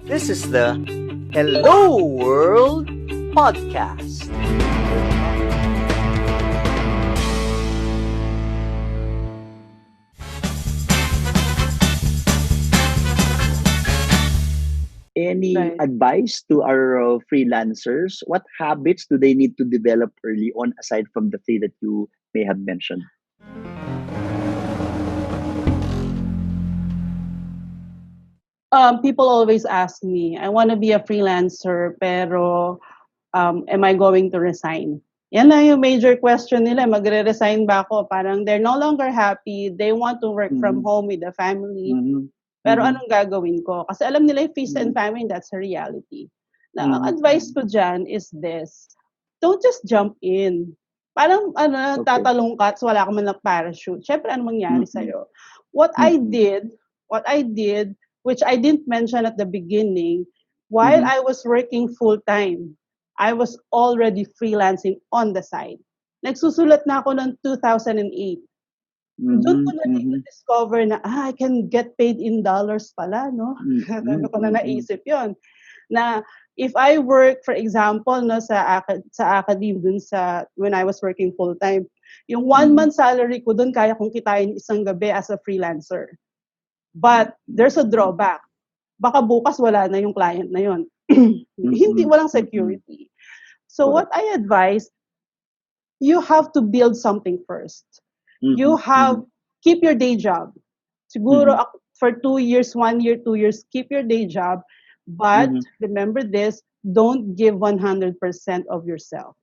This is the Hello World Podcast. Any Right. advice to our freelancers? What habits do they need to develop early on aside from the three that you may have mentioned? People always ask me, I want to be a freelancer, pero am I going to resign? Yan na yung major question nila. Magre-resign ba ako? Parang they're no longer happy. They want to work from Mhm, home with the family. mhm, Pero mhm, anong gagawin ko? Kasi alam nila yung feast and mhm, famine, that's a reality. Na ang mhm, advice ko dyan is this, don't just jump in. Parang okay. tatalong ka, tapos wala ka man ng parachute. Siyempre, ano mangyari Mhm, sa'yo? What I mhm, did, what I did, which I didn't mention at the beginning, while mhm, I was working full-time, I was already freelancing on the side. Nagsusulat na ako ng 2008. Do'n ko mhm, na din mhm, na-discover na, I can get paid in dollars pala 'no. Do'n mhm, ko na mhm, naisip 'yun, na if I work for example 'no sa academe dun sa when I was working full-time, yung 1 month salary ko dun kaya kong kitain isang gabi as a freelancer. But there's a drawback, baka bukas wala na yung client na 'yun. Hindi mhm, walang mhm. security. So what Correct. I advise, you have to build something first. You Mhm, have mhm, keep your day job. Siguro mhm, for 2 years, 1 year, 2 years, keep your day job. But mhm, remember this, don't give 100% of yourself.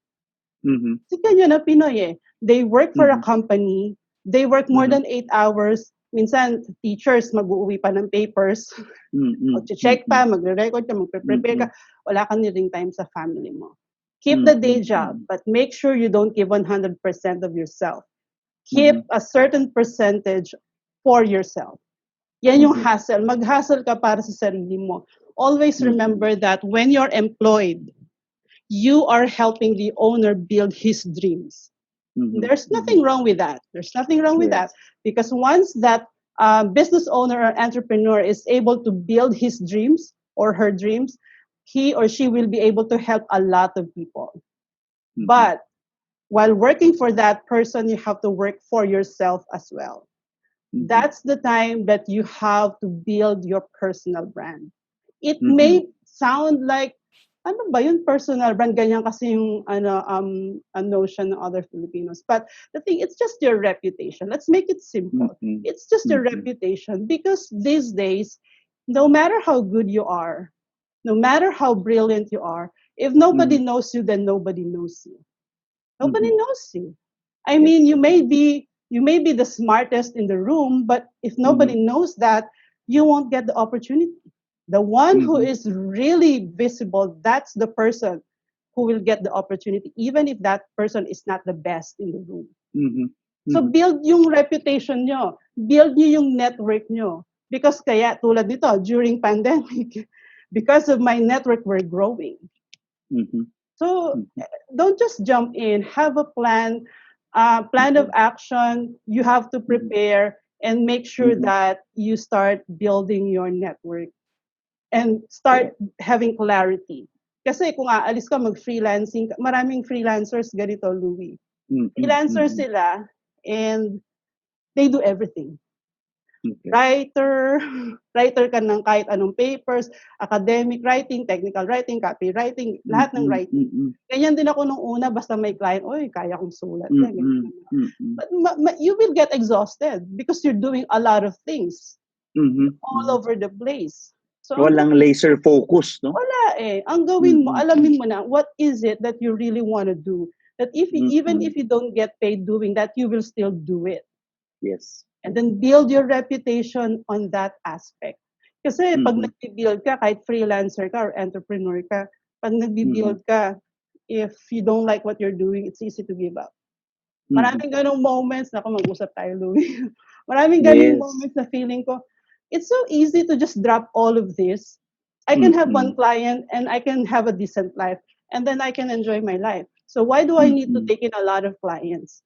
mhm, Kasi ganyan na Pinoy eh. They work for a mhm, company, they work more mhm, than 8 hours. Minsan, teachers, mag-uuwi pa ng papers. mhm, Mag-check pa, mhm, magre-record ka, magpe-prepare ka. mhm, Wala kang niring time sa family mo. Keep the day mhm, job, mhm, but make sure you don't give 100% of yourself. Keep mhm, a certain percentage for yourself. Yan yung mhm, hustle. Mag-hustle ka para sa sarili mo. Always mhm, remember that when you're employed, you are helping the owner build his dreams. mhm, There's mhm. nothing wrong with that. There's nothing wrong with that. Yes. Because once that business owner or entrepreneur is able to build his dreams or her dreams, he or she will be able to help a lot of people. Mhm, But while working for that person, you have to work for yourself as well. mhm, That's the time that you have to build your personal brand. It mhm, may sound like, ano ba yun, personal brand, ganyan kasi yung a notion ng other Filipinos. But the thing, it's just your reputation. Let's make it simple. mhm, It's just your mhm, reputation because these days, no matter how good you are, no matter how brilliant you are, if nobody mhm, knows you, then nobody knows you. Nobody mhm. knows you. I mean, Yes. you may be the smartest in the room, but if nobody Mhm, knows that, you won't get the opportunity. The one who mhm, is really visible, that's the person who will get the opportunity, even if that person is not the best in the room. mhm, So mhm, build yung reputation nyo. Build nyo yung network nyo. Because kaya tulad nito, during pandemic, because of my network, we're growing. mhm, So mhm, don't just jump in. Have a plan, plan of mhm, action. You have to mhm, prepare and make sure mhm. that you start building your network and start Correct. having clarity. Kasi kung aalis ka mag-freelancing, maraming freelancers ganito, Louie. Mhm, Freelancers mhm. sila and they do everything. Okay. Writer, writer ka ng kahit anong papers, academic writing, technical writing, copywriting, lahat ng Mhm, writing. mhm, Ganyan din ako nung una, basta may client, oy, kaya kong sulat yan, mhm, ganyan. mhm, But you will get exhausted because you're doing a lot of things. You're mhm, all mhm. over the place. So ang Walang laser focus, no? wala eh. Ang gawin mo, Mhm, alamin mo na what is it that you really want to do. That even mhm. if you don't get paid doing that, you will still do it. Yes. And then build your reputation on that aspect. Kasi pag Mhm, nagbi-build ka, kahit freelancer ka or entrepreneur ka, pag mhm, nagbi-build ka, if you don't like what you're doing, it's easy to give up. mhm. Maraming ganong moments, naku mag-usap tayo, Louie. Maraming ganong Yes. moments na feeling ko, it's so easy to just drop all of this. I can have one Mhm, client and I can have a decent life and then I can enjoy my life. So why do I need to mhm. take in a lot of clients?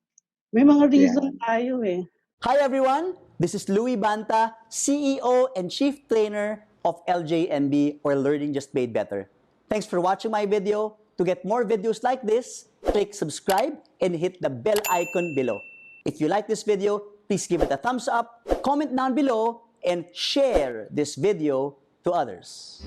May mga Yeah. reason tayo eh. Hi everyone, this is Louis Banta, CEO and Chief Trainer of LJMB or Learning Just Made Better. Thanks for watching my video. To get more videos like this, click subscribe and hit the bell icon below. If you like this video, please give it a thumbs up, comment down below, and share this video to others.